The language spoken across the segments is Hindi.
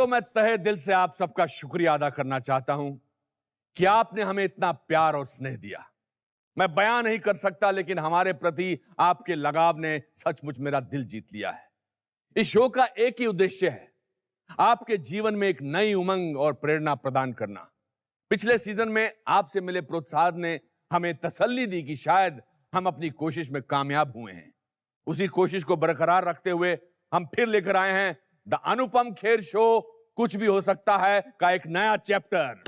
दोस्तों, मैं तहे दिल से आप सबका शुक्रिया अदा करना चाहता हूं कि आपने हमें इतना प्यार और स्नेह दिया। मैं बयान नहीं कर सकता, लेकिन हमारे प्रति आपके लगाव ने सचमुच मेरा दिल जीत लिया है। इस शो का एक ही उद्देश्य है, आपके जीवन में एक नई उमंग और प्रेरणा प्रदान करना। पिछले सीजन में आपसे मिले प्रोत्साहन ने हमें तसल्ली दी कि शायद हम अपनी कोशिश में कामयाब हुए हैं। उसी कोशिश को बरकरार रखते हुए हम फिर लेकर आए हैं द अनुपम खेर शो कुछ भी हो सकता है का एक नया चैप्टर।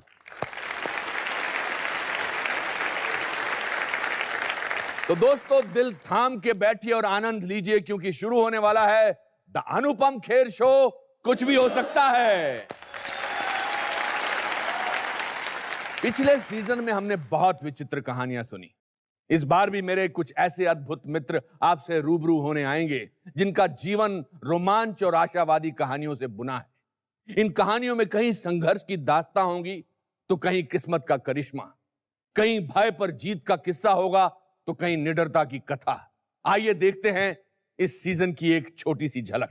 तो दोस्तों, दिल थाम के बैठिए और आनंद लीजिए, क्योंकि शुरू होने वाला है द अनुपम खेर शो कुछ भी हो सकता है। पिछले सीजन में हमने बहुत विचित्र कहानियां सुनी। इस बार भी मेरे कुछ ऐसे अद्भुत मित्र आपसे रूबरू होने आएंगे जिनका जीवन रोमांच और आशावादी कहानियों से बुना है। इन कहानियों में कहीं संघर्ष की दास्तां होंगी तो कहीं किस्मत का करिश्मा, कहीं भय पर जीत का किस्सा होगा तो कहीं निडरता की कथा। आइए देखते हैं इस सीजन की एक छोटी सी झलक।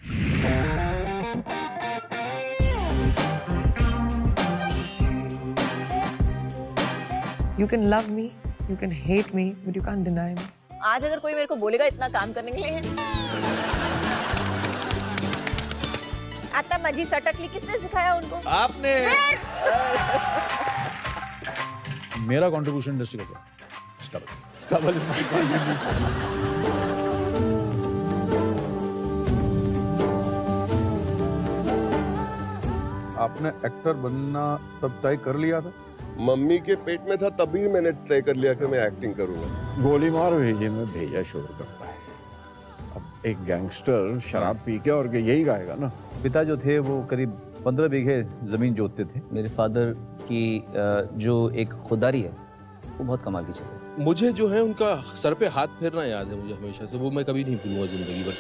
You can love me, you can hate me, but you can't deny me. आज अगर कोई मेरे को बोलेगा इतना काम करने के लिए है, आता मजी सटकली किसने सिखाया उनको? आपने। मेरा कंट्रीब्यूशन इंडस्ट्री का स्टबल आपने एक्टर बनना तब तय कर लिया था? मम्मी के पेट में था तभी मैंने तय कर लिया कि मैं एक्टिंग करूंगा। गोली मार भेजे में भेजा शोर करता है। अब एक गैंगस्टर शराब पी के और यही गाएगा ना। पिता जो थे वो करीब 15 बीघे जमीन जोतते थे। मेरे फादर की जो एक खुदारी है वो बहुत कमाल की चीज़ है। मुझे जो है उनका सर पे हाथ फेरना याद है मुझे हमेशा से, वो मैं कभी नहीं भूलूंगा जिंदगी भर।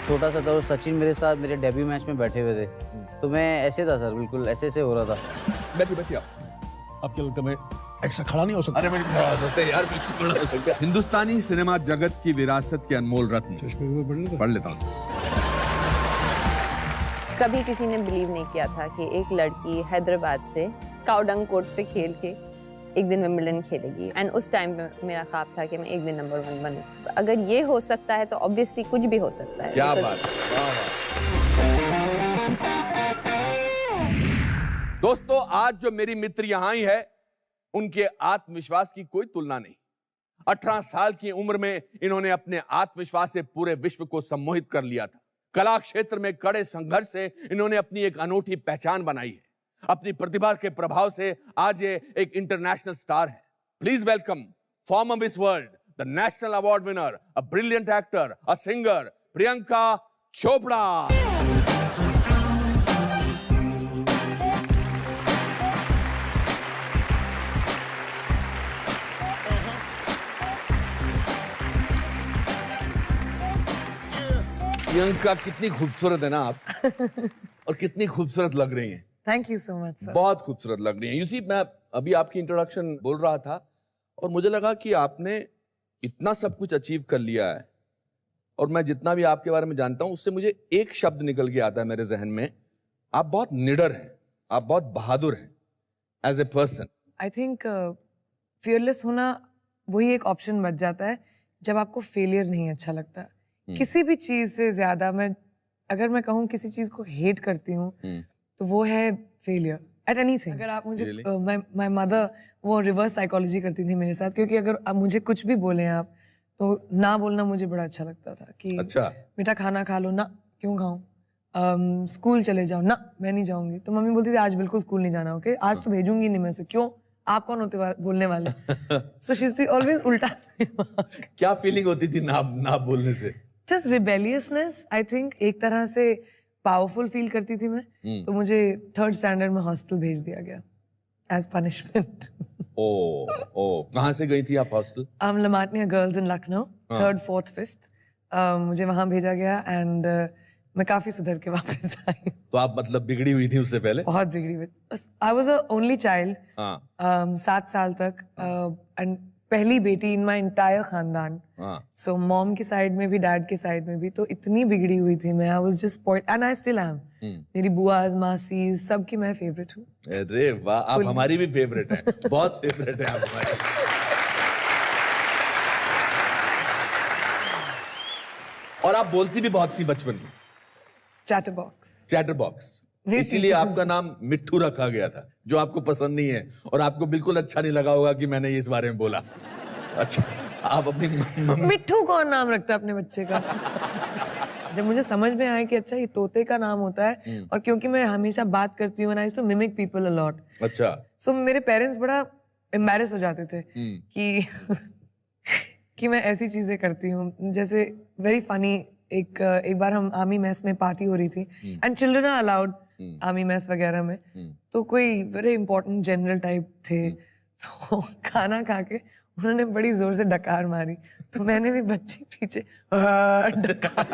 छोटा सा था और सचिन मेरे साथ मेरे डेब्यू मैच में बैठे हुए थे, तो मैं ऐसे था सर, बिल्कुल ऐसे हो रहा था। बैठिए आपके लगता मैं ऐसा खड़ा नहीं हो सकता? अरे मैं खड़ा हो सकते यार, बिल्कुल खड़ा हो सकते। हिंदुस्तानी सिनेमा जगत की विरासत के अनमोल रत्न पढ़ लेता हूँ। कभी किसी ने बिलीव नहीं किया था कि एक लड़की हैदराबाद से काउडंग कोर्ट पे खेल के एक दिन विंबलडन खेलेगी। एंड उस टाइम पे मेरा ख्वाब था कि मैं एक दिन नंबर 1 बनूं। तो अगर ये हो सकता है तो ऑब्वियसली कुछ भी हो सकता है। क्या बात है, वाह वाह। दोस्तों, आज जो मेरी मित्र यहाँ आई है उनके आत्मविश्वास की कोई तुलना नहीं। 18 साल की उम्र में इन्होंने अपने आत्मविश्वास से पूरे विश्व को सम्मोहित कर लिया था। कला क्षेत्र में कड़े संघर्ष से इन्होंने अपनी एक अनूठी पहचान बनाई है। अपनी प्रतिभा के प्रभाव से आज ये एक इंटरनेशनल स्टार है। Please welcome farmer miss world, the national award winner, a brilliant actor, a singer, Priyanka Chopra. Priyanka, कितनी खूबसूरत है ना आप और कितनी खूबसूरत लग रही हैं। Thank you so much, sir. बहुत खूबसूरत लग रही हैं। यूसी, मैं अभी आपकी इंट्रोडक्शन बोल रहा था और मुझे लगा कि आपने इतना सब कुछ अचीव कर लिया है, और मैं जितना भी आपके बारे में जानता हूं उससे मुझे एक शब्द निकल के आता है मेरे जहन में, आप बहुत निडर हैं, आप बहुत बहादुर हैं as a person. I think fearless होना वही एक ऑप्शन बच जाता है जब आपको फेलियर नहीं अच्छा लगता। किसी भी चीज से ज्यादा अगर मैं कहूँ किसी चीज को हेट करती हूँ तो वो है फेलियर एट एनीथिंग। अगर आप मुझे माय मदर वो रिवर्स साइकोलॉजी करती थी मेरे साथ, क्योंकि अगर आप मुझे कुछ भी बोले आप तो ना बोलना मुझे बड़ा अच्छा लगता था कि अच्छा, बेटा खाना खा लो ना, क्यों खाऊं, स्कूल चले जाओ ना, मैं नहीं जाऊंगी। तो मम्मी बोलती थी आज बिल्कुल स्कूल नहीं जाना, ओके आज तो भेजूंगी नहीं मैं से, क्यों आप कौन होते बोलने वाले? So she used to always उल्टा। क्या फीलिंग होती थी ना बोलने से? Just rebelliousness, I think. एक तरह से पावरफुल फील करती थी मैं, तो मुझे 3rd स्टैंडर्ड में हॉस्टल भेज दिया गया एज पनिशमेंट। ओ, कहाँ से गई थी आप hostel? लमाटनिया girls in Lucknow, 3rd, 4th, 5th। मुझे वहाँ भेजा गया एंड मैं काफी सुधर के वापस आई। तो आप मतलब बिगड़ी हुई थी उससे पहले? बहुत बिगड़ी हुई। I was a only child 7 साल तक, एंड पहली बेटी इन माय एंटायर खानदान. हाँ. सो मॉम की साइड में भी डैड की साइड में भी तो इतनी बिगड़ी हुई थी मैं. I was just spoiled and I still am. मेरी बुआज मासी सबकी मैं फेवरेट हूँ. अरे वाह, आप हमारी भी फेवरेट हैं. बहुत फेवरेट है आप हमारी. और आप बोलती भी बहुत थी बचपन में. चैटरबॉक्स. चैटरबॉक्स. वे इसीलिए teachers. आपका नाम मिट्ठू रखा गया था, जो आपको पसंद नहीं है और आपको बिल्कुल अच्छा नहीं लगा होगा कि मैंने इस बारे में बोला. अच्छा, आप अपनी मम्मी. मिट्ठू कौन नाम रखता है अपने बच्चे का? जब मुझे समझ में आया कि अच्छा ये तोते का नाम होता है, और क्योंकि मैं हमेशा बात करती हूँ, I to mimic people a lot. अच्छा. सो मेरे पेरेंट्स बड़ा एम्बैरेस हो जाते थे कि कि मैं ऐसी चीजें करती हूँ. जैसे वेरी फनी, एक बार हम आर्मी मेस में पार्टी हो रही थी and children are allowed army mess वगैरह में. तो कोई वेरी इंपॉर्टेंट जनरल टाइप थे, तो खाना खा के उन्होंने बड़ी जोर से डकार मारी, तो मैंने भी बच्ची पीछे डकार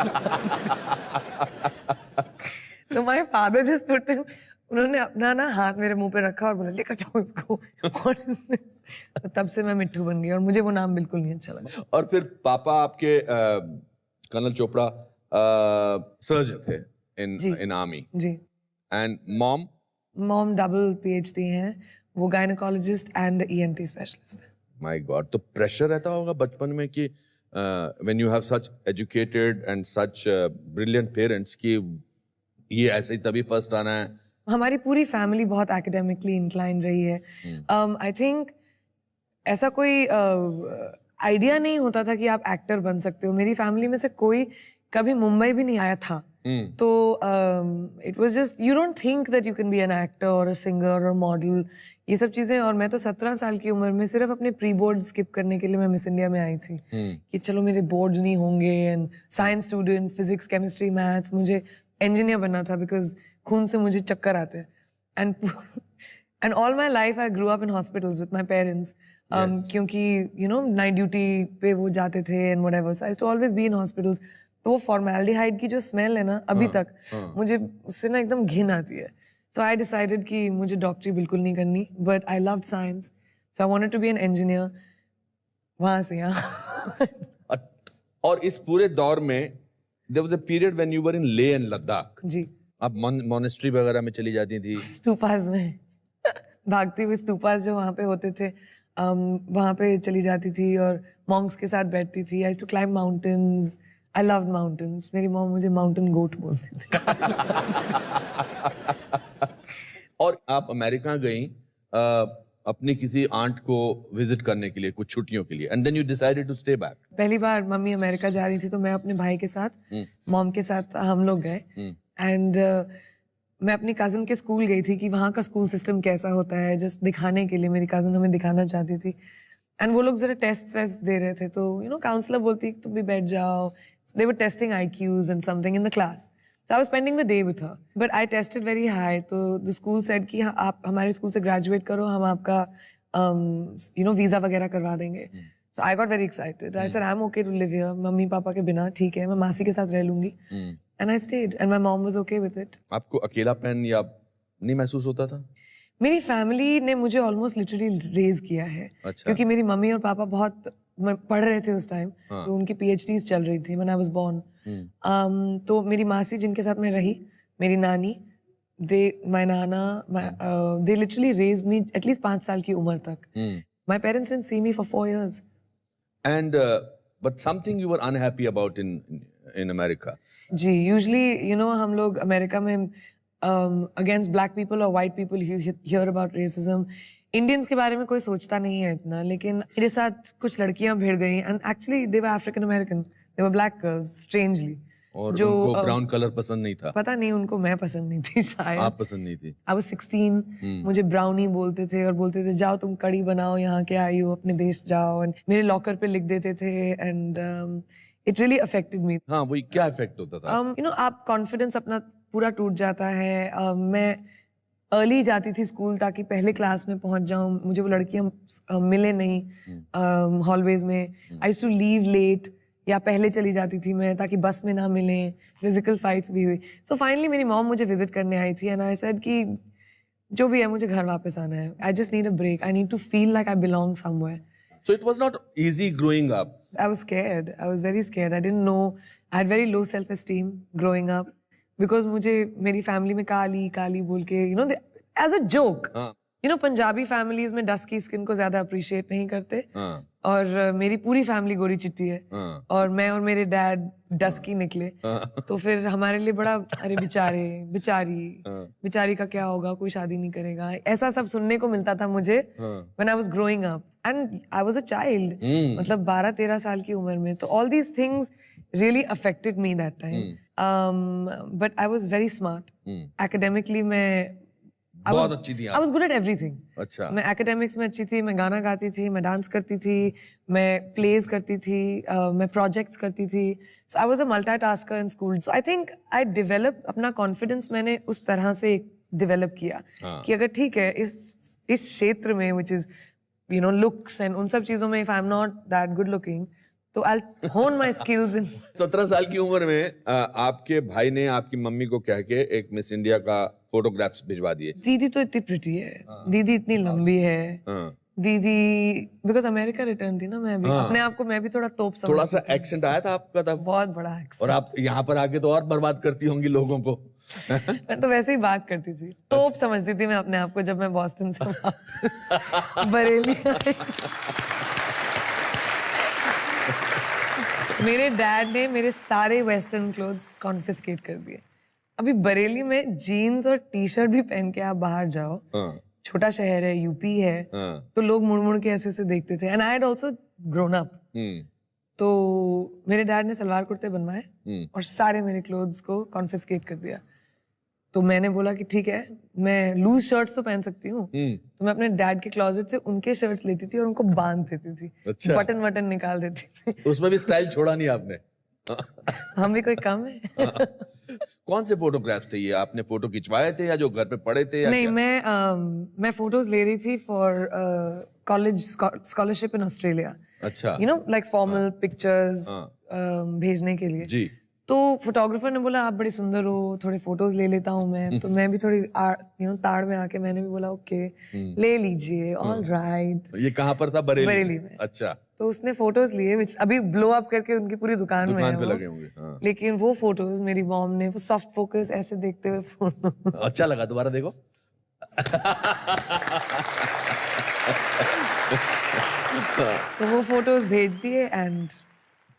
तो my father just put him, उन्होंने अपना ना हाथ मेरे मुंह पे रखा और बोला लेकर जाओ उसको. What is this? तो तब से मैं मिट्ठू बन गई और मुझे वो नाम बिल्कुल नहीं अच्छा लगा. और फिर पापा आपके कर्नल चोपड़ा सर्जन थे इन आर्मी. जी. And mom. Mom double PhD हैं, वो गायनेकोलॉजिस्ट एंड ENT स्पेशलिस्ट हैं. My God. तो प्रेशर रहता होगा बचपन में कि when you have such educated and such brilliant parents कि ये ऐसे ही तभी फर्स्ट आना है. हमारी पूरी फैमिली बहुत एकेडमिकली इंक्लाइन रही है. आई थिंक ऐसा कोई आइडिया नहीं होता था कि आप एक्टर बन सकते हो. मेरी फैमिली में से कोई कभी मुंबई भी नहीं आया था. तो it was just you don't think that you can be an actor और अ सिंगर और मॉडल, ये सब चीजें. और मैं तो 17 साल की उम्र में सिर्फ अपने प्री बोर्ड स्किप करने के लिए मैं मिस इंडिया में आई थी कि चलो मेरे बोर्ड नहीं होंगे. And science student, physics, chemistry, maths, मुझे इंजीनियर बनना था बिकॉज खून से मुझे चक्कर आते हैं. And all my life I grow up in hospitals with my parents, क्योंकि यू नो नाइट ड्यूटी पे वो जाते थे and whatever. So I used to always be in hospitals. तो वो फॉर्मेल्डिहाइड की जो स्मेल है ना अभी तक, मुझे उससे ना एकदम घिन आती है. सो आई डिसाइडेड कि मुझे डॉक्टरी बिल्कुल नहीं करनी, but I loved science, so I wanted to be an engineer. वहाँ से यहाँ. और इस पूरे दौर में there was a period when you were in Leh and Ladakh. जी. आप मॉनेस्ट्री वगैरह में चली जाती थी. स्तूपास में भागती हुई स्तूपास जो वहाँ पे होते थे, वहाँ पे चली जाती थी और मॉन्क्स के साथ बैठती थी. I used to climb mountains. I loved mountains. मेरी मॉम मुझे माउंटेन गोट बोलती थी. और आप अमेरिका गई अपनी किसी आंट को विजिट करने के लिए कुछ छुट्टियों के लिए, and then you decided to stay back. पहली बार मम्मी अमेरिका जा रही थी तो मैं अपने भाई के साथ, मॉम के साथ हम लोग गए. एंड मैं अपनी कज़न के स्कूल गई थी कि वहाँ का स्कूल सिस्टम कैसा होता है, जस्ट दिखाने के लिए. मेरी कज़न हमें दिखाना चाहती थी. एंड वो लोग जरा टेस्ट वेस्ट दे रहे थे, तो यू नो काउंसलर बोलती तुम भी बैठ जाओ. दे वर testing IQs and something in the class. So I was spending the day with her. But I tested very high. तो the school said कि आप हमारे स्कूल से ग्रेजुएट करो, हम आपका you know वीज़ा वगैरह करवा देंगे. So I got very excited. I said I'm okay to live here. Mummy papa के बिना ठीक है, मैं मासी के साथ रह लूँगी. And I stayed. And my mom was okay with it. आपको अकेलापन या नहीं महसूस होता था? मेरी फैमिली ने मुझे ऑलमोस्ट लिटरली रेज किया है. अच्छा. क्योंकि मेरी मम्मी और पापा बहुत पढ़ रहे थे उस टाइम. तो उनकी PhDs चल रही थी when I was born. तो मेरी मासी जिनके साथ मैं रही, मेरी नानी, my nana, they literally raised me at least 5 साल की उम्र तक. My parents didn't see me for 4 years. And but something you were unhappy about in America. Ji, usually you know हम लोग अमेरिका में against black people or white people you hear about racism. Indians के बारे में कोई सोचता नहीं है इतना, लेकिन मेरे साथ कुछ लड़कियां भिड़ गई and actually they were African American, they were black girls strangely. और जो उनको ब्राउन कलर पसंद नहीं था. पता नहीं, उनको मैं पसंद नहीं थी शायद. आप पसंद नहीं थी. I was 16. मुझे ब्राउनी बोलते थे और बोलते थे जाओ तुम कड़ी बनाओ, यहाँ के आई हो, अपने देश जाओ. एंड मेरे लॉकर पे लिख देते थे एंड इट रियली अफेक्टेड मी. हाँ, वही क्या इफेक्ट होता था? यू नो आप कॉन्फिडेंस अपना पूरा टूट जाता है. मैं अर्ली जाती थी स्कूल ताकि पहले क्लास में पहुंच जाऊं. मुझे वो लड़कियां मिले नहीं हॉलवेज में. I used to leave late या पहले चली जाती थी मैं ताकि बस में ना मिले. फिजिकल फाइट्स भी हुई. सो फाइनली मेरी मॉम मुझे विजिट करने आई थी एंड आई सेड कि जो भी है मुझे घर वापस आना है. I just need a break. I need to feel like I belong somewhere. So it was not easy growing up. I was scared. I was very scared. I didn't know. I had very low self-esteem growing up because मुझे मेरी family में काली काली बोल के as a joke. Punjabi families में dusky skin को ज़्यादा appreciate नहीं करते. और मेरी पूरी फैमिली गोरी चिट्टी है और मैं और मेरे डैड डस्की निकले तो फिर हमारे लिए बड़ा अरे बेचारी का क्या होगा, कोई शादी नहीं करेगा, ऐसा सब सुनने को मिलता था मुझे when I was growing up and I was a child, मतलब 12-13 साल की उम्र में. तो all these things really affected me that time, but I was very smart. Academically मैं बहुत अच्छी थी आप. I was good at everything. अच्छा. मैं academics में अच्छी थी, मैं गाना गाती थी, मैं डांस करती थी, मैं plays करती थी, मैं projects करती थी. So I was a multitasker in school. So I think I developed अपना confidence मैंने उस तरह से develop किया कि अगर ठीक है इस क्षेत्र में which is looks and उन सब चीजों में if I'm not that good looking तो I'll hone my skills in 17 साल की उम्र में आपके भाई ने आपकी मम्मी को कह के एक मिस इंडिया का फोटोग्राफ्स भिजवा दिए. दीदी तो इतनी प्रिटी है, दीदी इतनी लंबी है, दीदी बिकॉज अमेरिका रिटर्न थी ना, मैं भी अपने आप को मैं भी थोड़ा तोप समझती थोड़ा सा एक्सेंट आया था आपका तब, बहुत बड़ा एक्सेंट. और आप यहाँ पर आके तो और बर्बाद करती होंगी लोगों को. मैं तो वैसे ही बात करती थी, तोप समझती थी मैं अपने आप को जब मैं बॉस्टन से वापस बरेली आई. मेरे डैड ने मेरे सारे वेस्टर्न क्लोथ्स कॉन्फिस्केट कर दिए. अभी बरेली में जीन्स और टी शर्ट भी पहन के आप बाहर जाओ, छोटा शहर है, यूपी है, तो लोग मुड़ मुड़ के ऐसे ऐसे देखते थे. And I had also grown up. तो मेरे डैड ने सलवार कुर्ते बनवाए और सारे मेरे क्लोथ्स को कॉन्फिस्केट कर दिया. तो मैंने बोला कि ठीक है, मैं लूज शर्ट्स तो पहन सकती हूँ. तो मैं अपने डैड के क्लोजेट से उनके शर्ट्स लेती थी और उनको बांध देती थी. अच्छा. बटन वटन निकाल देती थी. उसमें भी स्टाइल छोड़ा नहीं आपने. हम भी कोई कम है. कौन से फोटोग्राफ्स थे ये? आपने फोटो खिंचवाए थे या जो घर पे पड़े थे या नहीं, क्या? मैं फोटोज ले रही थी for college scholarship in Australia. अच्छा. लाइक फॉर्मल पिक्चर्स भेजने के लिए. जी. तो फोटोग्राफर ने बोला आप बड़ी सुंदर हो, थोड़े फोटोज ले लेता हूँ मैं. तो मैं भी थोड़ी ताड़ में आके मैंने भी बोला ओके ले लीजिए, ऑल राइट. ये कहाँ पर था? बरेली में. अच्छा. तो उसने फोटोज लिए विच अभी ब्लो अप करके उनकी पूरी दुकान में है पे वो. लगे होंगे. हाँ. लेकिन वो फोटोज मेरी मॉम ने वो सॉफ्ट फोकस ऐसे देखते हुए फोटो अच्छा लगा, दोबारा देखो. तो वो फोटोज भेज दिए एंड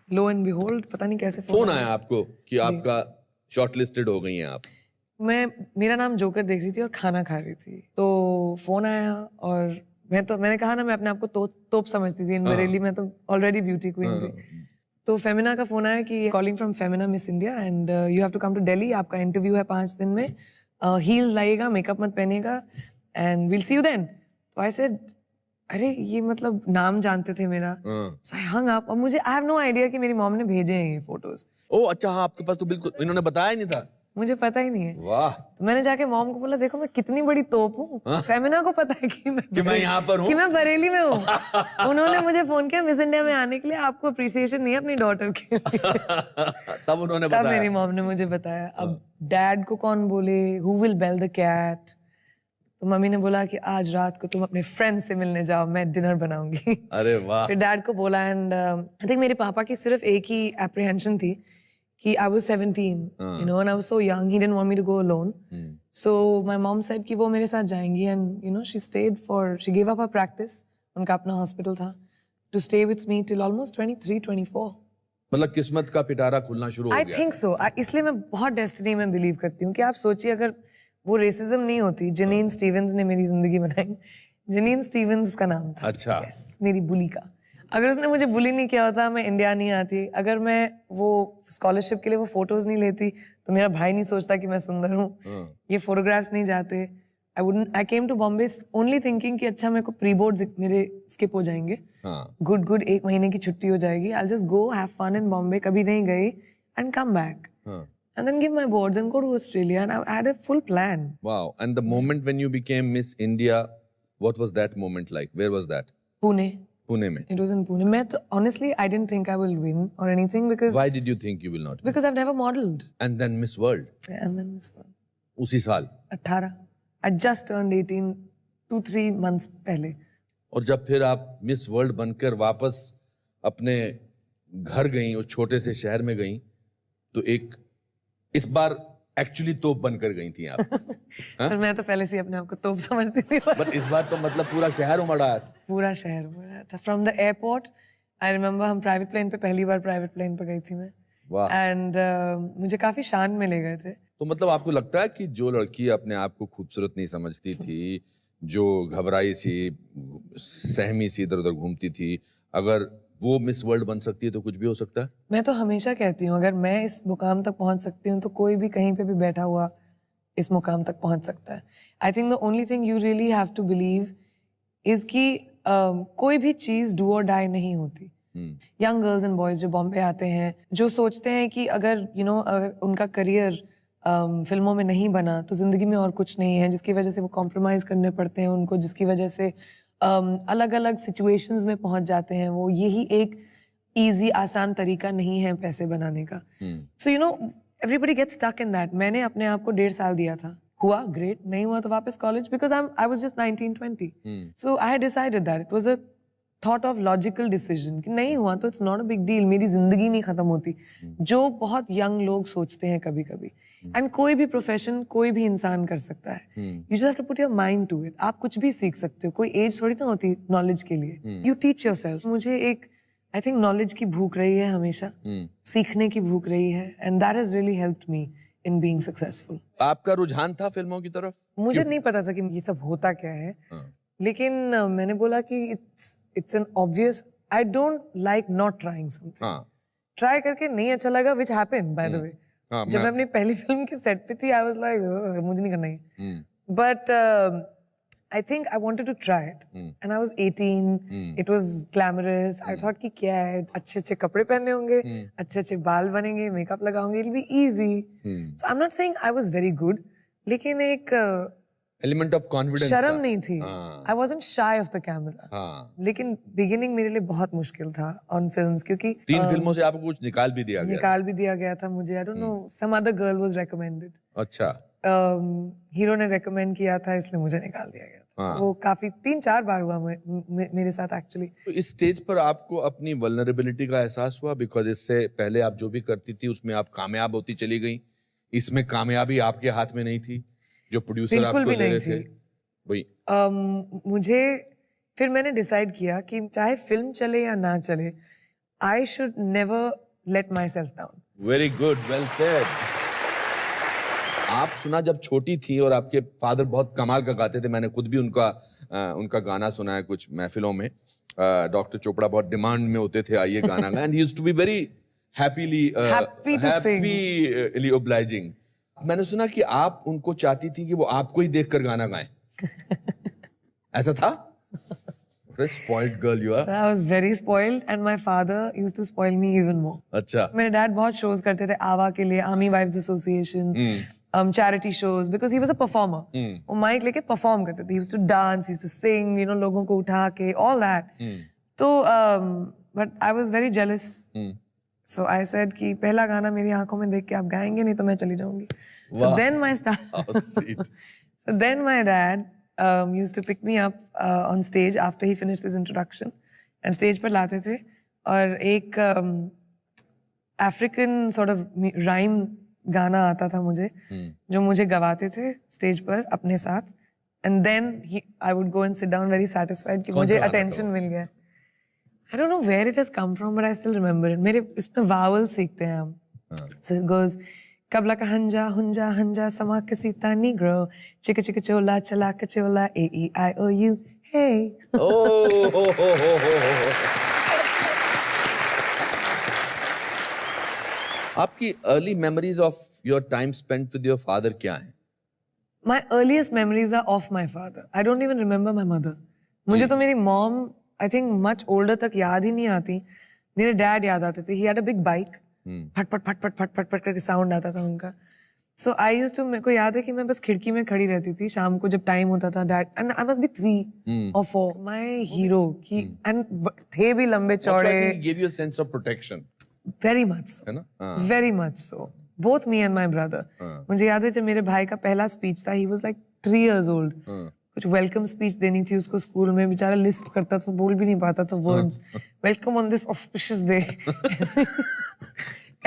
लो एंड बिहोल्ड पता नहीं कैसे फोन आया आपको कि आपका शॉर्टलिस्टेड हो गई हैं आप. मेरा नाम जोकर देख रही थी और खाना खा रही थी, तो फोन आया और मैंने कहा ना मैं अपने आप को तोप समझती थी. इन बरेली में तो ऑलरेडी ब्यूटी क्वीन थी. तो फेमिना का फोन आया कि calling from Femina Miss India and you have to come to Delhi, आपका इंटरव्यू है 5 दिन में, हील्स लाइएगा, मेकअप मत पहनेगा and will see you then. तो आई सेड अरे ये मतलब नाम जानते थे मेरा. सो आई हंग अप. और मुझे आई हैव नो आइडिया कि मेरी मॉम ने भेजे हैं ये फोटोज. ओ अच्छा. हाँ, आपके पास तो बिल्कुल इन्होंने बताया ही नहीं था. मुझे पता ही नहीं है. वाह. तो मैंने जाके मॉम को बोला देखो मैं कितनी बड़ी तोप हूँ. फेमिना को पता है कि मैं यहाँ पर हूँ, कि मैं बरेली में हूँ. उन्होंने मुझे फोन किया मिस इंडिया में आने के लिए, आपको अप्रिसिएशन नहीं है अपनी डॉटर के लिए. तब उन्होंने तब बताया. मेरी मॉम ने मुझे बताया. अब डैड को कौन बोले, who will bell the cat. तो मम्मी ने बोला कि आज रात को तुम अपने फ्रेंड से मिलने जाओ, मैं डिनर बनाऊंगी. अरे वाह. फिर डैड को बोला एंड आई थिंक मेरे पापा की सिर्फ एक ही एप्रीहेंशन थी कि I was 17, and I was so young. He didn't want me to go alone. So my mom said कि वो मेरे साथ जाएंगी and she stayed she gave up her practice. उनका अपना हॉस्पिटल था to stay with me till almost 23-24. मतलब किस्मत का पिटारा खुलना शुरू हो I गया. think so. इसलिए मैं बहुत डेस्टिनी में बिलीव करती हूँ कि आप सोचिए अगर वो रेसिज्म नहीं होती, जनीन स्टीवंस ने मेरी जिंदगी बनाई. जनीन स्टीवंस का नाम था. अच्छा. Yes, मेरी बुली का. अगर उसने मुझे बुली नहीं किया होता मैं इंडिया नहीं आती. अगर मैं वो स्कॉलरशिप के लिए वो फोटोज नहीं लेती तो मेरा भाई नहीं सोचता कि मैं सुंदर हूँ. ये फोटोग्राफ्स नहीं जाते. I came to Bombay only thinking कि अच्छा मेरे को प्री बोर्ड मेरे स्किप हो जाएंगे. गुड 1 महीने की छुट्टी हो जाएगी. I just go have fun in Bombay. कभी नहीं गई and come back and then give my boards and go to Australia and I had a full plan. Wow. And the moment when you became Miss India, what was that moment like? Where was that? Pune. Pune mein. It was in Pune. Honestly, I didn't think I will win or anything because Why did you think you will not win? because I've never modeled. And then Miss World. Yeah, and then Miss World. उसी साल. 18. I just turned 18 2-3 months पहले. और जब फिर आप मिस वर्ल्ड बनकर वापस अपने घर गई, उस छोटे से शहर में गई, तो एक इस बार एक्चुअली तोप बनकर गई थी आप। पर मैं तो पहले से ही अपने आप को तोप समझती थी। बट इस बार तो मतलब पूरा शहर उमड़ आया था। पूरा शहर उमड़ आया था। From the airport I remember, हम प्राइवेट प्लेन पे, पहली बार प्राइवेट प्लेन पे गई थी मैं। वाह। एंड मुझे काफी शान में ले गए थे। तो मतलब आपको लगता है कि जो लड़की अपने आप को खूबसूरत नहीं समझती थी, जो घबराई सी, सहमी सी इधर उधर घूमती थी, अगर वो मिस वर्ल्ड बन सकती है तो कुछ भी हो सकता है? मैं तो हमेशा कहती हूँ, अगर मैं इस मुकाम तक पहुँच सकती हूँ तो कोई भी कहीं पे भी बैठा हुआ इस मुकाम तक पहुँच सकता है। I think the only thing you really have to believe is कि कोई भी चीज़ डू और डाई नहीं होती। यंग गर्ल्स एंड बॉयज जो बॉम्बे आते हैं, जो सोचते हैं कि अगर अगर उनका करियर फिल्मों में नहीं बना तो ज़िंदगी में और कुछ नहीं है, जिसकी वजह से वो कॉम्प्रोमाइज़ करने पड़ते हैं उनको, जिसकी वजह से अलग अलग सिचुएशंस में पहुंच जाते हैं वो। यही एक इजी आसान तरीका नहीं है पैसे बनाने का। So everybody gets stuck in that. मैंने अपने आप को 1.5 साल दिया था, हुआ ग्रेट, नहीं हुआ तो वापस college, because I was just 19-20। So I had decided that it was a thought of logical decision कि नहीं हुआ तो it's not a big deal, मेरी जिंदगी नहीं खत्म होती, जो बहुत यंग लोग सोचते हैं कभी कभी। एंड कोई भी प्रोफेशन कोई भी इंसान कर सकता है, you just have to put your mind to it. आप कुछ भी सीख सकते हो, कोई एज थोड़ी ना होती नॉलेज के लिए, यू टीच योरसेल्फ। मुझे एक आई थिंक नॉलेज की भूख रही है हमेशा, सीखने की भूख रही है, and that has really helped me in being successful. आपका रुझान था फिल्मों की तरफ? मुझे नहीं पता था कि ये सब होता क्या है, लेकिन मैंने बोला कि it's an obvious, I don't like not trying something. Try करके नहीं अच्छा लगा, which happened by the way. जब मैं अपनी पहली फिल्म के सेट पे थी, आई वाज लाइक मुझे नहीं करना है, but I think I wanted to try it and I was 18। It was glamorous. I thought कि क्या है, अच्छे अच्छे कपड़े पहनने होंगे, अच्छे अच्छे बाल बनेंगे, मेकअप लगाऊंगी, it will be easy. So I am not saying I was very good, लेकिन एक एलिमेंट ऑफ कॉन्फिडेंस शर्म नहीं थी। I wasn't shy of the camera. लेकिन बिगिनिंग मेरे लिए बहुत मुश्किल था ऑन फिल्म्स, क्योंकि 3 फिल्मों से आपको कुछ निकाल भी दिया गया था मुझे। I don't know, some other girl was recommended. अच्छा। हीरो ने रेकमेंड किया था, इसलिए मुझे निकाल दिया गया था। वो काफी 3-4 बार हुआ मेरे साथ एक्चुअली। तो इस स्टेज पर आपको अपनी वल्नरेबिलिटी का एहसास हुआ? बिकॉज इससे पहले आप जो भी करती थी उसमें आप कामयाब होती चली गई, इसमें कामयाबी आपके हाथ में नहीं थी, जो प्रोड्यूसर आपको दे रहे थे वही। मुझे फिर मैंने डिसाइड किया कि चाहे फिल्म चले या ना चले, I should never let my self down. Very good, well said. आप सुना जब छोटी थी और आपके फादर बहुत कमाल का गाते थे, मैंने खुद भी उनका गाना सुना है कुछ महफिलों में। डॉक्टर चोपड़ा बहुत डिमांड में होते थे, आइए गाना गाएं, and he used to be very happily obliging. मैंने सुना कि आप उनको चाहती थी कि वो आपको ही देखकर गाना गाएं। ऐसा था? What a spoiled girl you are. I was very spoiled and my father used to spoil me even more. अच्छा। मेरे डैड बहुत शोज करते थे आवा के लिए, army wives association, charity shows, because he was a performer. वो माइक लेके परफॉर्म करते थे, he used to dance, he used to sing, लोगों को उठा के, all that. तो but I was very jealous. So I said कि पहला गाना मेरी आंखों में देख के आप गाएंगे, नहीं तो मैं चली जाऊंगी। So then my How sweet. So then my dad used to pick me up on stage after he finished his introduction, and stage पर लाते थे और एक African sort of rhyme गाना आता था मुझे, जो मुझे गवाते थे स्टेज पर अपने साथ, and then I would go and sit down very satisfied कि मुझे attention मिल गया। I don't know where it has come from, but I still remember it. मेरे इसमें vowel सीखते हैं हम। So it goes kabla ka hanja hunja hanja sama kasita negro chicka chicka chola chalaka chola A-E-I-O-U hey. आपकी early memories of your time spent with your father क्या है? My earliest memories are of my father. I don't even remember my mother. मुझे तो मेरी mom, I think much older तक याद ही नहीं आती। मेरे डैड याद आते थे। He had a big bike. फट फट फट फट फट फट फट करके साउंड आता था उनका। सो आई यूज्ड टू, मेरे को याद है कि मैं बस खिड़की में खड़ी रहती थी शाम को जब टाइम होता था। Dad and I must be 3 or 4, my hero की, एंड थे भी लंबे चौड़े। Give you a sense of protection. Very much so, है ना? Very much so, both me and my brother. मुझे याद है जब मेरे भाई का पहला स्पीच था, he was like 3 years old। कुछ वेलकम स्पीच देनी थी उसको स्कूल में, बेचारा लिस्प करता था, बोल भी नहीं पाता था words, welcome on this auspicious day,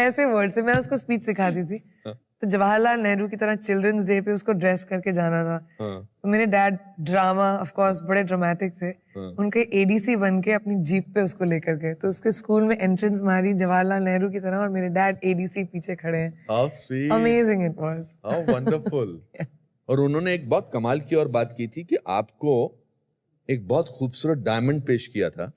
ऐसे वर्ड से मैं उसको स्पीच सिखाती थी। तो जवाहरलाल नेहरू की तरह चिल्ड्रंस डे पे उसको ड्रेस करके जाना था। तो मेरे डैड ड्रामा ऑफ कोर्स बड़े ड्रामेटिक थे, उनके एडीसी बन के अपनी जीप पे उसको लेकर गए। तो उसके स्कूल में एंट्रेंस मारी जवाहरलाल नेहरू की तरह और मेरे डैड एडीसी पीछे खड़े हैं। How sweet. Amazing it was. How wonderful. और उन्होंने एक बहुत कमाल की और बात की थी कि आपको एक बहुत खूबसूरत डायमंड पेश किया था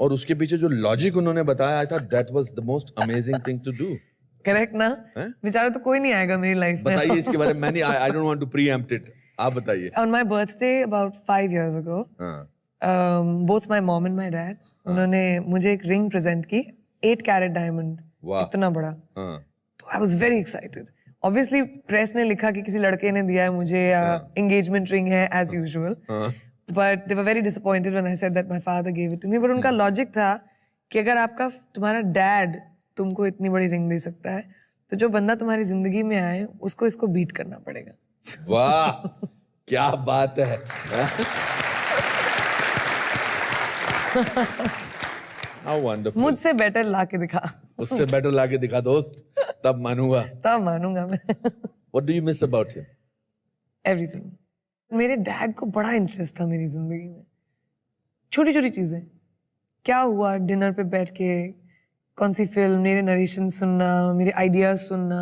और उसके पीछे जो लॉजिक उन्होंने बताया, I thought that was the most amazing thing to do. Correct ना? बेचारा तो कोई नहीं आएगा मेरी लाइफ में। बताइए इसके बारे में। मैंने I don't want to preempt it, आप बताइए। On my birthday about 5 years ago, both my mom and my dad, उन्होंने मुझे एक रिंग प्रेजेंट की, 8 कैरेट डायमंड, वाह। इतना बड़ा। तो I was very excited. Obviously press ने लिखा कि किसी लड़के ने दिया है मुझे, एंगेजमेंट रिंग है as usual. But they were very disappointed when I said that my father gave it to me. But उनका लॉजिक था कि अगर तुम्हारा डैड तुमको इतनी बड़ी रिंग दे सकता है, तो जो बंदा तुम्हारी जिंदगी में आए उसको इसको बीट करना पड़ेगा। वाह, क्या बात है। How wonderful. मुझसे बेटर ला के दिखा। उससे बेटर लाके दिखा दोस्त, तब मानूंगा। तब मानूंगा मैं। What do you miss about him? Everything. मेरे डैड को बड़ा इंटरेस्ट था मेरी जिंदगी में, छोटी छोटी चीजें, क्या हुआ डिनर पे बैठ के, कौन सी फिल्म, मेरे नरेशन सुनना, मेरे आइडियाज सुनना।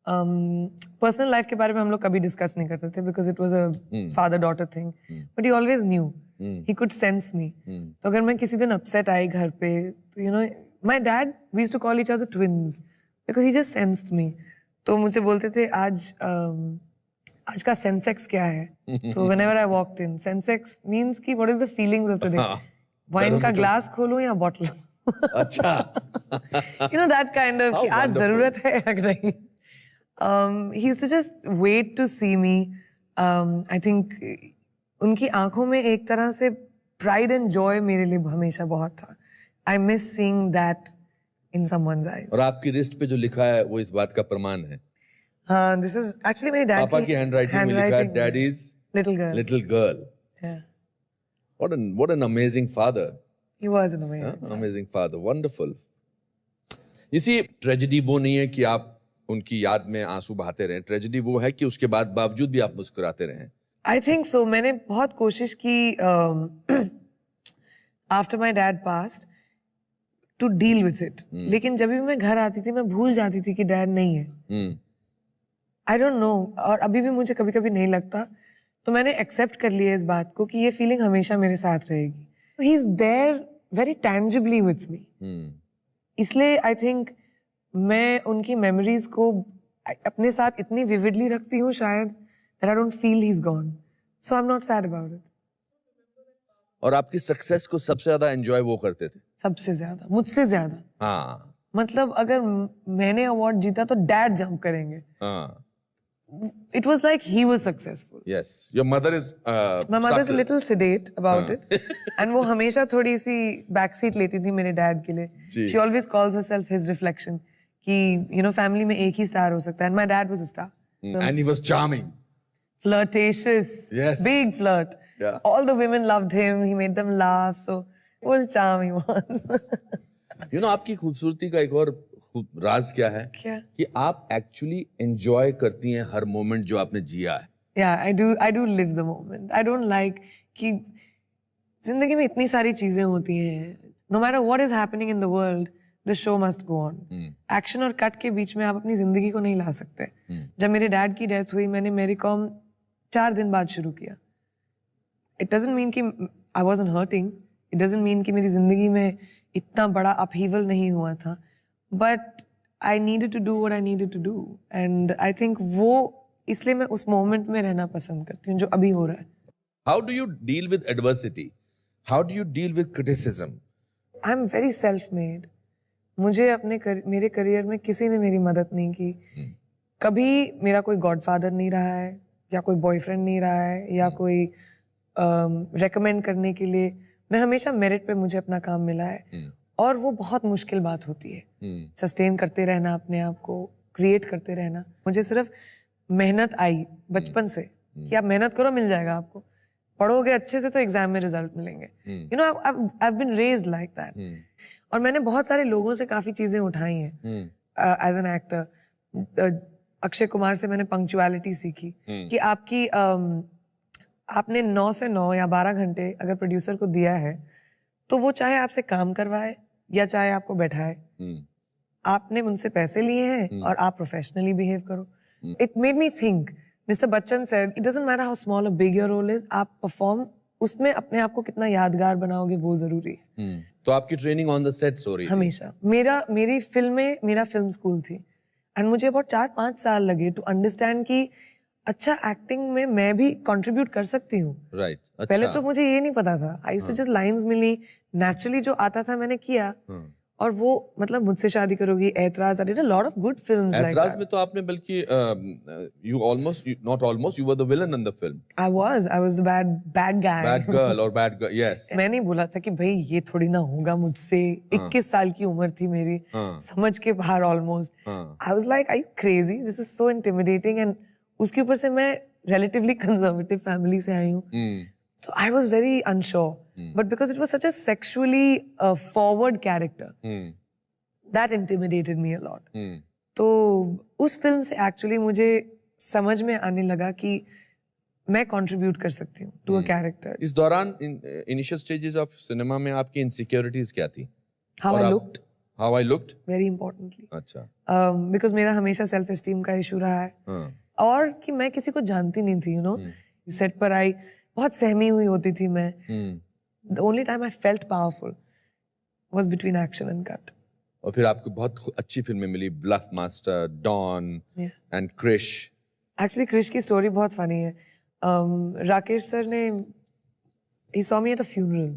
पर्सनल लाइफ के बारे में हम लोग कभी डिस्कस नहीं करते थे because it was a father daughter thing, but he always knew, he could sense me. तो अगर मैं किसी दिन अपसेट आई घर पे, तो you know my dad, we used to call each other twins because he just sensed me. तो मुझे बोलते थे आज का सेंसेक्स क्या है? तो whenever I walked in, Sensex means कि what is the feelings of today, wine का ग्लास खोलूं या बॉटल। अच्छा। You know that kind of कि आज जरूरत है या नहीं। He used to just wait to see me. I think उनकी आंखों में एक तरह से pride and joy मेरे लिए हमेशा बहुत था। I miss seeing that in someone's eyes. और आपकी रिस्ट पे जो लिखा है वो इस बात का प्रमाण है। हाँ, this is actually मेरे डैड पापा की हैंडराइटिंग में लिखा है, daddies little girl. Little girl. Yeah, What an amazing father. he was an amazing. Amazing father, wonderful. You see, tragedy वो नहीं है कि आप उनकी याद में आंसू बहाते रहें, ट्रेजेडी वो है कि उसके बावजूद भी आप मुस्कुराते रहें। I think so. मैंने बहुत कोशिश की after my dad passed to deal with it. लेकिन जब भी मैं घर आती थी मैं भूल जाती थी कि डैड नहीं है। I don't know, और अभी भी मुझे कभी कभी नहीं लगता, तो मैंने एक्सेप्ट कर लिया इस बात को कि ये फीलिंग हमेशा मेरे साथ रहेगी। He is there very tangibly with me. इसलिए आई थिंक मैं उनकी मेमोरीज को अपने साथ इतनी विविडली रखती हूँ शायद that I don't feel he's gone. So I'm not sad about it. और आपकी सक्सेस को सबसे ज्यादा एंजॉय वो करते थे? सबसे ज्यादा, मुझसे ज्यादा। हाँ। मतलब अगर मैंने अवार्ड जीता तो डैड जंप करेंगे। हाँ। It was like he was successful. Yes. Your mother is My mother's a subtle. little sedate about it. And वो हमेशा थोड़ी सी बैक सीट लेती थी मेरे डैड के लिए। जी। She always calls herself his reflection. कि you know फैमिली में एक ही स्टार हो सकता है। And my dad was a star. And he was charming. Flirtatious. Yes. Big flirt. Yeah. All the women loved him. He made them laugh. So full charm he was. You know, आपकी खूबसूरती का एक और राज क्या है? क्या? कि आप एक्चुअली एंजॉय करती हैं हर मोमेंट जो आपने जिया है। Yeah, I do live the moment. I don't like कि जिंदगी में इतनी सारी चीजें होती हैं। No matter what is happening in the world, the show must go on. Action और कट के बीच में आप अपनी जिंदगी को नहीं ला सकते। जब मेरे डैड की डेथ हुई, मैंने मेरी कॉम 4 दिन बाद शुरू किया। It doesn't mean कि I wasn't hurting. It doesn't mean कि मेरी जिंदगी में इतना बड़ा अपहीवल नहीं हुआ था। But I needed to do what I needed to do. And I think वो इसलिए मैं उस मोमेंट में रहना पसंद करती हूँ जो अभी हो रहा है। How do you deal with adversity? How do you deal with criticism? I'm very self-made. मुझे मेरे करियर में किसी ने मेरी मदद नहीं की। कभी मेरा कोई गॉडफादर नहीं रहा है, या कोई बॉयफ्रेंड नहीं रहा है, या कोई रेकमेंड करने के लिए। मैं हमेशा मेरिट पे मुझे अपना काम मिला है, और वो बहुत मुश्किल बात होती है। सस्टेन करते रहना अपने आप को, क्रिएट करते रहना। मुझे सिर्फ मेहनत आई बचपन से कि आप मेहनत करो मिल जाएगा आपको, पढ़ोगे अच्छे से तो एग्जाम में रिजल्ट मिलेंगे. You know I have been raised like that. और मैंने बहुत सारे लोगों से काफी चीजें उठाई हैं as an actor. Akshay Kumar से मैंने पंक्चुअलिटी सीखी कि आपकी आपने 9 से 9 या 12 घंटे अगर प्रोड्यूसर को दिया है तो वो चाहे आपसे काम करवाए या चाहे आपको बैठाए, आपने उनसे पैसे लिए हैं और आप प्रोफेशनली बिहेव करो. It made me think. Mister Bachchan said it doesn't matter how small a big your role is, आप परफॉर्म उसमें अपने आप को कितना यादगार बनाओगे वो जरूरी है. तो आपकी ट्रेनिंग ऑन द सेट्स हो रही थी? हमेशा. मेरी मेरा फिल्म स्कूल थी एंड मुझे बहुत 4-5 साल लगे टू अंडरस्टैंड कि अच्छा एक्टिंग में मैं भी कंट्रीब्यूट कर सकती हूँ. राइट. पहले तो मुझे ये नहीं पता था. I used to just lines मिली नेचुरली, जो आता था मैंने किया. और वो मतलब मुझसे शादी करोगी, ऐतराज, I did a lot of good films like ऐतराज दैट. में तो आपने बल्कि you almost not almost you were the villain in the film. I was the bad guy. Bad girl और बैड गर्ल. यस. मैं नहीं बोला था कि भाई ये थोड़ी ना होगा मुझसे. 21 साल की उम्र थी मेरी, समझ के बाहर almost. I was like are you crazy, this is so intimidating. And उसके ऊपर से मैं रिलेटिवली कंजर्वेटिव फैमिली से आई हूँ. So I was very unsure, but because it was such a sexually forward character, that intimidated me a lot. तो उस फिल्म से actually मुझे समझ में आने लगा कि मैं contribute कर सकती हूँ to a character. इस दौरान इनिशियल स्टेजेस ऑफ सिनेमा में आपकी इनसिक्योरिटीज क्या थी? How I looked, How I looked? very importantly. अच्छा. Because मेरा हमेशा self esteem का issue रहा है. और कि मैं किसी को जानती नहीं थी, you know. सेट पर आई, बहुत सहमी हुई होती थी मैं. The only time I felt powerful was between action and cut. और फिर आपको बहुत अच्छी फिल्में मिली, Bluff Master, Don and Krrish. Actually, Krrish की स्टोरी बहुत फनी है. राकेश सर ने he saw me at a funeral.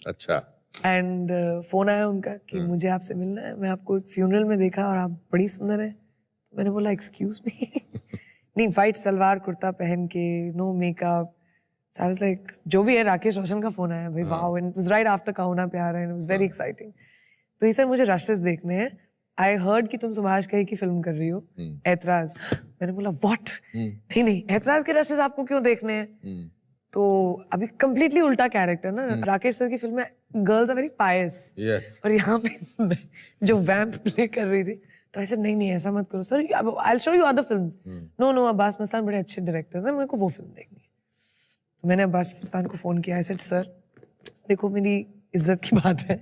अच्छा. And फोन आया उनका कि मुझे आपसे मिलना है, मैं आपको एक फ्यूनरल में देखा और आप बड़ी सुंदर है. मैंने बोला एक्सक्यूज मी. नहीं, वाइट सलवार कुर्ता पहन के, no makeup. So I was like, जो भी है, राकेश रोशन का फोन आया भाई. Wow. And it was right after कहुना प्यार है, and it was very exciting. तो ही सर मुझे रशेस देखने हैं. आई हर्ड कि तुम सुभाष कही की फिल्म कर रही हो, ऐतराज. मैंने बोला व्हाट? नहीं, ऐतराज के रशेस आपको क्यों देखने हैं? तो अभी कंप्लीटली उल्टा कैरेक्टर ना. राकेश सर की फिल्म में girls are very pious, yes. और यहाँ पे मैं जो वैम्प प्ले कर रही थी, तो ऐसे नहीं ऐसा मत करो sir, I will show you other films. No Abbas Mastan बड़े अच्छे डायरेक्टर्स हैं, मेरे को वो फिल्म देखनी है. तो मैंने अब्बास मस्तान को फोन किया. आई सेड सर देखो, मेरी इज्जत की बात है,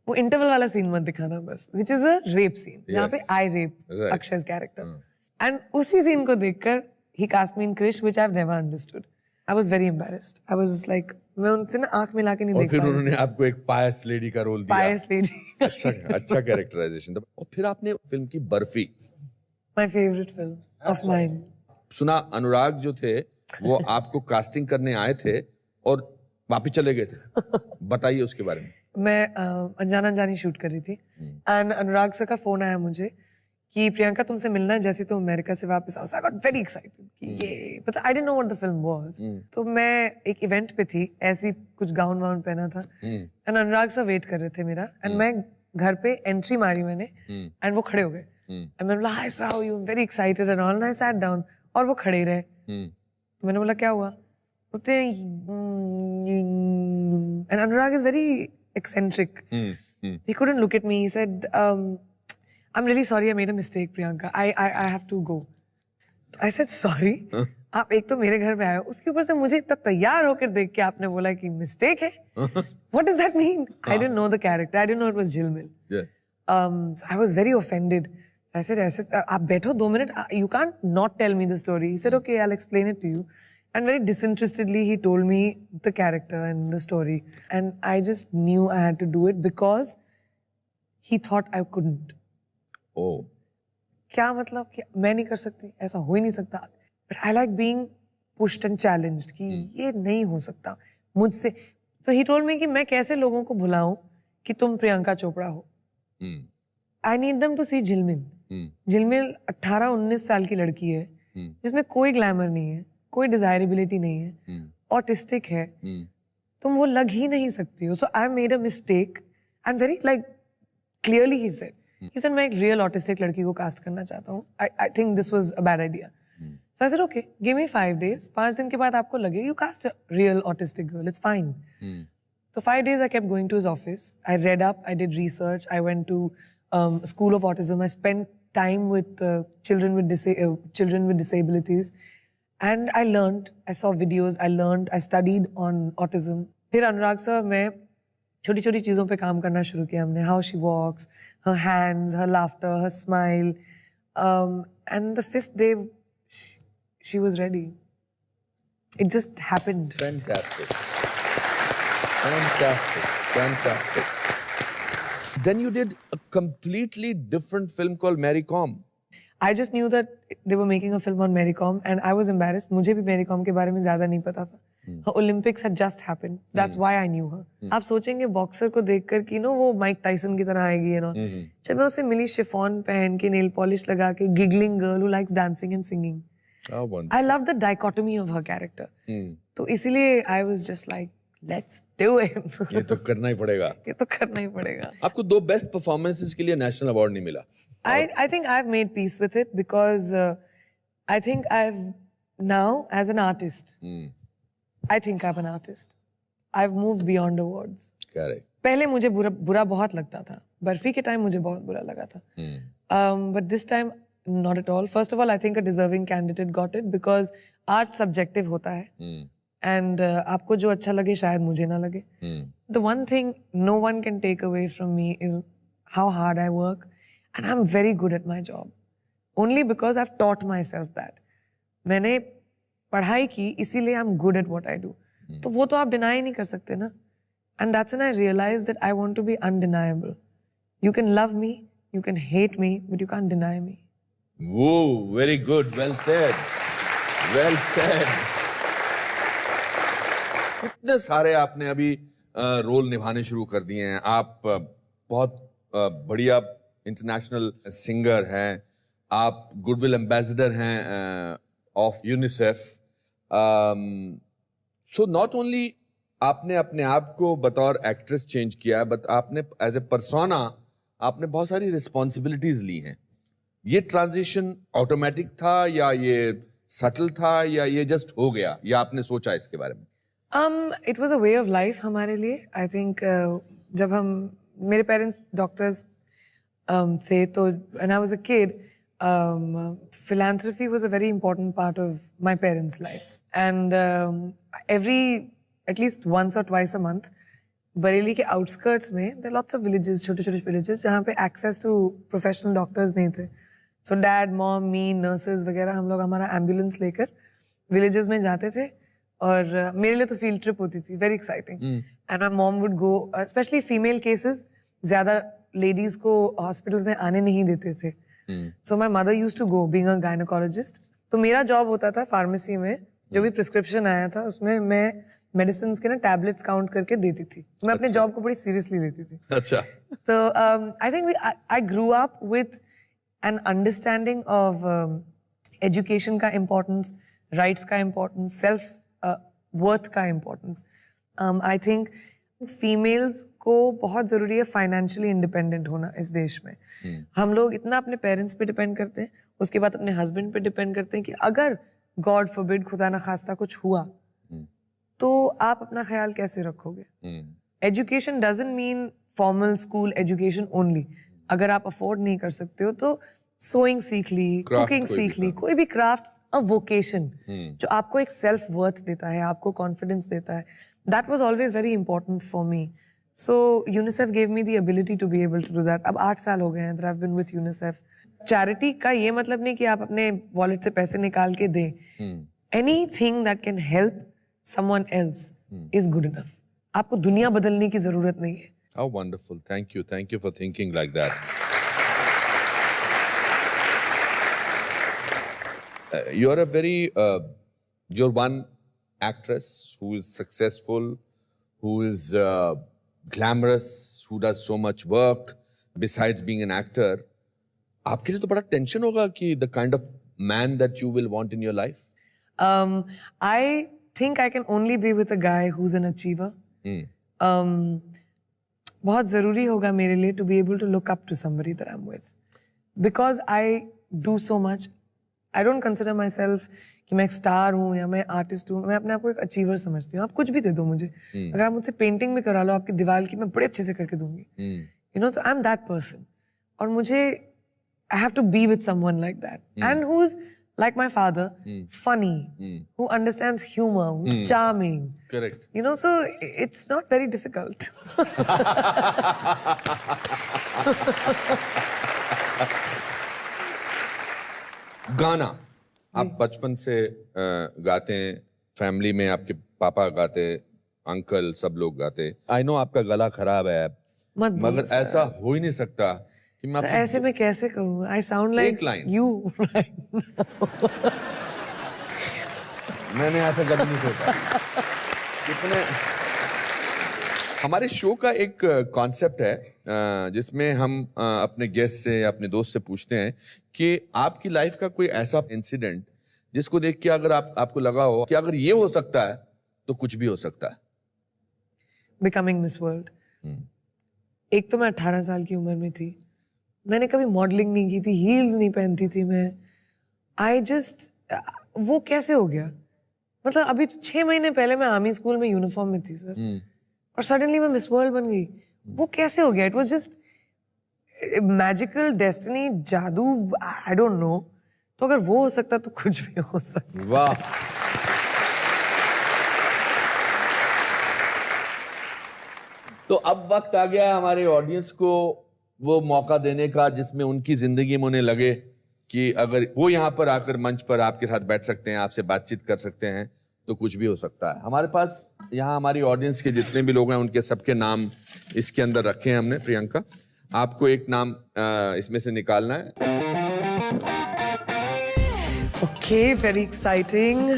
वो इंटरवल वाला सीन मत दिखाना बस, which is a rape scene, जहाँ पे I rape Akshay's character. And उसी सीन को देखकर ही cast me in Krrish, which I have never understood. I was very embarrassed. I was like, मैं उनसे ना आंख मिला के नहीं और देख फिर पा रही. उन्होंने आपको एक पायस लेडी का रोल दिया. पायस लेडी. अच्छा कैरेक्टराइजेशन था. और फिर आपने फिल्म की barfi. My favourite film of mine. सुना अनुराग जो थे वो आपको कास्टिंग करने आए थे और वापस चले गए थे. बताइए उसके बारे में. मैं अनजाना अनजानी शूट कर रही थी एंड अनुराग सर का फोन आया मुझे कि प्रियंका तुमसे मिलना है जैसे तुम अमेरिका से वापस आओ. आई गॉट वेरी एक्साइटेड कि ये, but I didn't know what the film was. तो मैं एक इवेंट पे थी, ऐसी कुछ गाउन वाउन पहना था, एंड अनुराग सर वेट कर रहे थे मेरा. एंड मैं घर पे एंट्री मारी मैंने, एंड वो खड़े हो गए. एंड मैंने बोला hi sir, how you, very excited and all. And I sat down, और वो खड़े ही रहे. तो मैंने बोला क्या हुआ? बोलते and Anurag is very eccentric. He couldn't look at me. He said, I'm really sorry, I made a mistake, Priyanka. I have to go. I said, sorry? आप एक तो मेरे घर पे आए हो, उसके ऊपर से मुझे इतना तैयार होकर देख के आपने बोला कि मिस्टेक है. What does that mean? I didn't know the character. I didn't know it was Jilmil. Yeah. So I was very offended. I said, आप बैठो 2 minute. You can't not tell me the story. He said, okay, I'll explain it to you. And very disinterestedly, he told me the character and the story. And I just knew I had to do it because he thought I couldn't. Oh. क्या मतलब कि मैं नहीं कर सकती, ऐसा हो ही नहीं सकता. But I like being pushed and challenged कि ये नहीं हो सकता मुझसे. So he told me कि मैं कैसे लोगों को भुलाऊं कि तुम प्रियंका चोपड़ा हो. I need them to see Jilmil. Jilmil 18-19 साल की लड़की है जिसमें कोई ग्लैमर नहीं है, कोई डिजायरेबिलिटी नहीं है, ऑटिस्टिक है, तुम वो लग ही नहीं सकती हो. So I made a mistake and very like clearly he said मैं एक रियल ऑटिस्टिक लड़की को कास्ट करना चाहता हूँ. I think this was a bad idea. So I said, okay, give me 5 days. 5 दिन के बाद आपको लगे, you cast a real autistic girl, it's fine. So 5 days I kept going to his office. I read up, I did research, I went to School of Autism. I spent time with children with disabilities. And I learned, I saw videos, I learned, I studied on autism. फिर अनुराग सर मैं छोटी छोटी चीज़ों पे काम करना शुरू किया हमने. How she walks, her hands, her laughter, her smile. And the 5th day, she was ready. It just happened. Fantastic. Fantastic. Fantastic. Then you did a completely different film called Mary Kom. I just knew that they were making a film on Mary Kom and I was embarrassed. मुझे भी Mary Kom के बारे में ज़्यादा नहीं पता था. Her Olympics had just happened. That's why I knew her. आप सोचेंगे बॉक्सर को देखकर कि वो माइक टाइसन की तरह आएगी जब मैं उससे मिली शिफॉन पहन के नेल पॉलिश लगा के giggling girl who likes dancing and singing. Oh, wonderful. I love the dichotomy of her character. तो इसीलिए I was just like, let's do it. ये तो करना ही पड़ेगा. ये तो करना ही पड़ेगा. आपको 2 बेस्ट परफॉर्मेंसेस के लिए नेशनल अवार्ड नहीं मिला. I think I've made peace with it because I think I've now as an artist. I think I'm an artist. I've moved beyond awards. Correct. पहले मुझे बुरा बहुत लगता था. बर्फी के टाइम मुझे बहुत बुरा लगा था. But this time not at all. First of all, I think a deserving candidate got it because art subjective होता है. And आपको जो अच्छा लगे शायद मुझे ना लगे. The one thing no one can take away from me is how hard I work. And I'm very good at my job. Only because I've taught myself that. मैंने पढ़ाई की इसीलिए I'm good at what I do. तो वो तो आप deny नहीं कर सकते ना. And that's when I realized that I want to be undeniable. You can love me, you can hate me, but you can't deny me. Whoa, very good. Well said. Well said. कितने सारे आपने अभी रोल निभाने शुरू कर दिए हैं. आप बहुत बढ़िया इंटरनेशनल सिंगर हैं. आप गुडविल एम्बेसडर हैं of UNICEF. So not only आपने अपने आप को बतौर एक्ट्रेस चेंज किया है, बट आपने एज ए पर्सोना आपने बहुत सारी रिस्पॉन्सिबिलिटीज ली हैं. ये ट्रांजिशन ऑटोमेटिक था या ये सटल था या ये जस्ट हो गया या आपने सोचा इसके बारे में? It was a way of life हमारे लिए. I think जब मेरे पेरेंट्स डॉक्टर्स थे तो when I was a kid, philanthropy was a very important part of my parents' lives. And at least once or twice a month, Bareilly के outskirts में there are lots of villages, छोटे-छोटे villages जहाँ पे access to professional doctors नहीं थे. So dad, mom, me, nurses वगैरह हम लोग हमारा ambulance लेकर villages में जाते थे और मेरे लिए तो field trip होती थी, very exciting. And my mom would go, especially female cases, ज़्यादा ladies को hospitals में आने नहीं देते थे. So my mother used to go, being a gynecologist. तो मेरा job होता था pharmacy में, जो भी prescription आया था उसमें मैं medicines के ना tablets count करके देती थी. मैं अपने job को बड़ी seriously लेती थी. अच्छा. So I think I grew up with an understanding of education का importance, rights का importance, self worth का importance. I think females को बहुत ज़रूरी है financially independent होना इस देश में. हम लोग इतना अपने parents पे depend करते हैं, उसके बाद अपने husband पे depend करते हैं कि अगर God forbid खुदा ना खास्ता कुछ हुआ तो आप अपना ख्याल कैसे रखोगे? Education doesn't mean formal school education only. अगर आप afford नहीं कर सकते हो तो sewing सीख ली, cooking सीख ली, कोई भी craft, a vocation जो आपको एक self worth देता है, आपको confidence देता है. That was always very important for me. So UNICEF gave me the ability to be able to do that. अब 8 साल हो गए हैं that I've been with UNICEF. Charity का ये मतलब नहीं कि आप अपने wallet से पैसे निकाल के दें. Anything that can help someone else is good enough. आपको दुनिया बदलने की जरूरत नहीं है. How wonderful. Thank you. Thank you for thinking like that. You're a very, you're one actress who is successful, who is glamorous, who does so much work besides being an actor. आपके लिए तो बड़ा टेंशन होगा कि the kind of man that you will want in your life. I think I can only be with a guy who's an achiever. बहुत ज़रूरी होगा मेरे लिए to be able to look up to somebody that I'm with. Because I do so much, I don't consider my self कि मैं एक स्टार हूँ या मैं आर्टिस्ट हूँ. मैं अपने आप को एक अचीवर समझती हूँ. आप कुछ भी दे दो मुझे, अगर आप मुझसे पेंटिंग भी करा लो आपकी दीवार की, मैं बड़े अच्छे से करके दूंगी. You know, I am that person. और मुझे I have to be with someone like that. And who's like my father, funny, who understands humor, who's charming. Correct. You know, so it's not very difficult. गाना आप बचपन से गाते हैं, फैमिली में आपके पापा गाते, अंकल सब लोग गाते. आई नो आपका गला खराब है मत बोलो मगर sir. ऐसा हो ही नहीं सकता कि मैं तो आपसे ऐसे मैं कैसे करूँ? I sound like एक line. you right now. मैंने ऐसा कभी नहीं सोचा. कितने हमारे शो का एक कॉन्सेप्ट है जिसमें हम अपने गेस्ट से या अपने दोस्त से पूछते हैं कि आपकी लाइफ का कोई ऐसा इंसिडेंट जिसको देख के अगर आपको लगा हो कि अगर ये हो सकता है तो कुछ भी हो सकता है. Becoming Miss World. एक तो मैं 18 साल की उम्र में थी. मैंने कभी मॉडलिंग नहीं की थी, हील्स नहीं पहनती थी मैं. आई जस्ट, वो कैसे हो गया? मतलब अभी 6 महीने पहले मैं आर्मी स्कूल में यूनिफॉर्म में थी सर, और सडनली मैं मिस वर्ल्ड बन गई. वो कैसे हो गया? It was just magical destiny, जादू, आई डोंट नो. तो अगर वो हो सकता तो कुछ भी हो सकता. वाह. तो अब वक्त आ गया हमारे ऑडियंस को वो मौका देने का जिसमें उनकी जिंदगी में उन्हें लगे कि अगर वो यहाँ पर आकर मंच पर आपके साथ बैठ सकते हैं, आपसे बातचीत कर सकते हैं, तो कुछ भी हो सकता है. हमारे पास यहाँ हमारी ऑडियंस के जितने भी लोग हैं उनके सबके नाम इसके अंदर रखे हैं हमने. प्रियंका, आपको एक नाम इसमें से निकालना है. Okay, very exciting.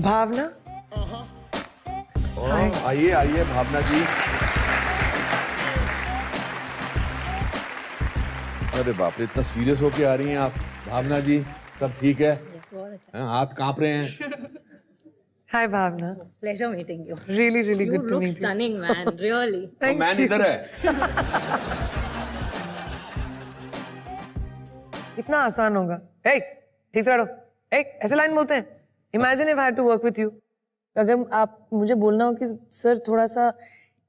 भावना. आइए आइए भावना जी. अरे बाप रे, इतना सीरियस होके आ रही हैं आप. भावना जी, सब ठीक है? हैं, हाथ कांप रहे हैं. हाय भावना. Pleasure meeting you. Really, really You good to look meet you. stunning, man. Really. तो मैन इधर है. इतना आसान होगा? Hey, ठीक से बैठो. Hey, ऐसे लाइन बोलते हैं. Imagine if I had to work with you. अगर आप मुझे बोलना हो कि सर थोड़ा सा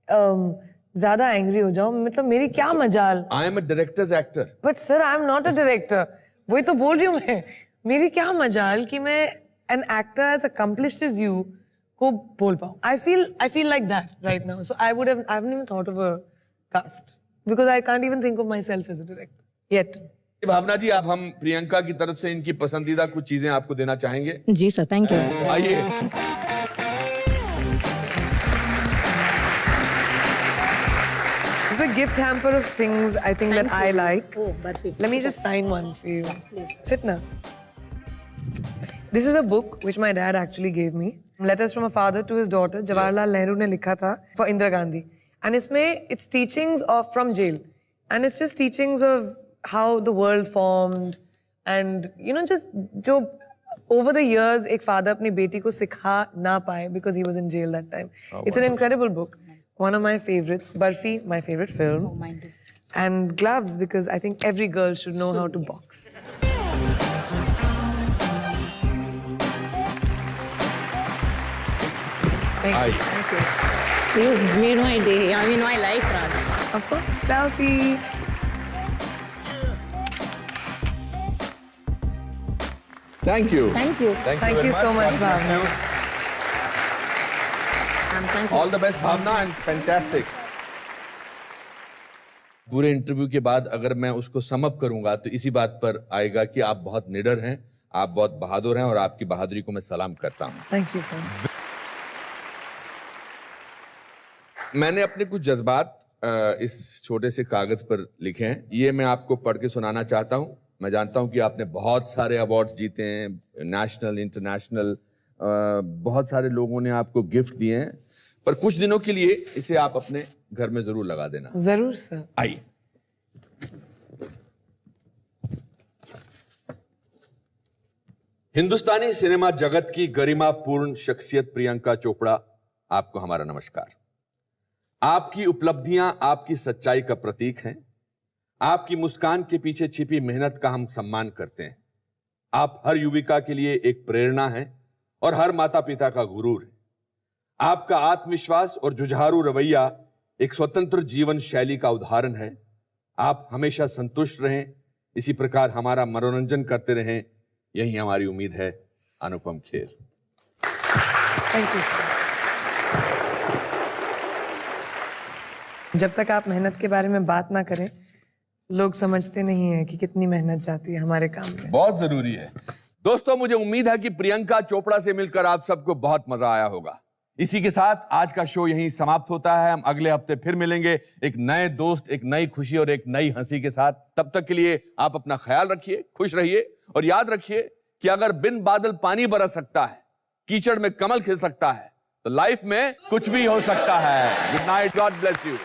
ज्यादा एंग्री हो जाओ, मतलब मेरी क्या मजाल. I am a directors actor. But sir I am not a director. वही तो बोल रही हूँ मैं. मेरी क्या मजाल कि मैं an actor as accomplished as you को बोल पाऊँ. I feel like that right now. So I haven't even thought of a cast because I can't even think of myself as a director yet. भावना जी, आप हम प्रियंका की तरफ से इनकी पसंदीदा कुछ चीजें आपको देना चाहेंगे. जी सर, थैंक यू. आइए. It's a gift hamper of things I think that I like. Oh, perfect. Let me just sign one for you. Please. Sit now. This is a book which my dad actually gave me. Letters from a father to his daughter. Jawaharlal Nehru ने लिखा था for Indira Gandhi. And इसमें it's teachings of from jail. And it's just teachings of how the world formed. And you know, just जो over the years एक father अपनी बेटी को सिखा ना पाए because he was in jail that time. It's an incredible book. One of my favorites. Barfi, my favorite film. Oh, mine too. And gloves because I think every girl should know how to box. Aye. Thank you. You made my day. I mean, my life, rather. Of course, selfie. Thank you. Thank you. Thank you so much, Bhavna. Thank you. All the best Bhavna and fantastic. पूरे इंटरव्यू के बाद अगर मैं उसको सम अप करूंगा तो इसी बात पर आएगा कि आप बहुत निडर हैं, आप बहुत बहादुर हैं और आपकी बहादुरी को मैं सलाम करता हूं. Thank you so much. मैंने अपने कुछ जज्बात इस छोटे से कागज पर लिखे हैं. ये मैं आपको पढ़ के सुनाना चाहता हूं. मैं जानता हूं कि आपने बहुत सारे अवार्ड्स जीते हैं, नेशनल, इंटरनेशनल. बहुत सारे लोगों ने आपको गिफ्ट दिए हैं, पर कुछ दिनों के लिए इसे आप अपने घर में जरूर लगा देना. जरूर सर. आइए. हिंदुस्तानी सिनेमा जगत की गरिमापूर्ण शख्सियत प्रियंका चोपड़ा, आपको हमारा नमस्कार. आपकी उपलब्धियां आपकी सच्चाई का प्रतीक हैं. आपकी मुस्कान के पीछे छिपी मेहनत का हम सम्मान करते हैं। आप हर युविका के लिए एक प्रेरणा हैं और हर माता पिता का गुरूर है। आपका आत्मविश्वास और जुझारू रवैया एक स्वतंत्र जीवन शैली का उदाहरण है। आप हमेशा संतुष्ट रहें, इसी प्रकार हमारा मनोरंजन करते रहें, यही हमारी उम्मीद है। Anupam Kher. Thank you sir. जब तक आप मेहनत के बारे में बात ना करें, लोग समझते नहीं है कि कितनी मेहनत जाती है हमारे काम में। बहुत जरूरी है। दोस्तों, मुझे उम्मीद है कि प्रियंका चोपड़ा से मिलकर आप सबको बहुत मजा आया होगा। इसी के साथ आज का शो यहीं समाप्त होता है। हम अगले हफ्ते फिर मिलेंगे एक नए दोस्त, एक नई खुशी और एक नई हंसी के साथ। तब तक के लिए आप अपना ख्याल रखिए, खुश रहिए और याद रखिए कि अगर बिन बादल पानी बरस सकता है, कीचड़ में कमल खिल सकता है, तो लाइफ में कुछ भी हो सकता है। Good night, God bless you.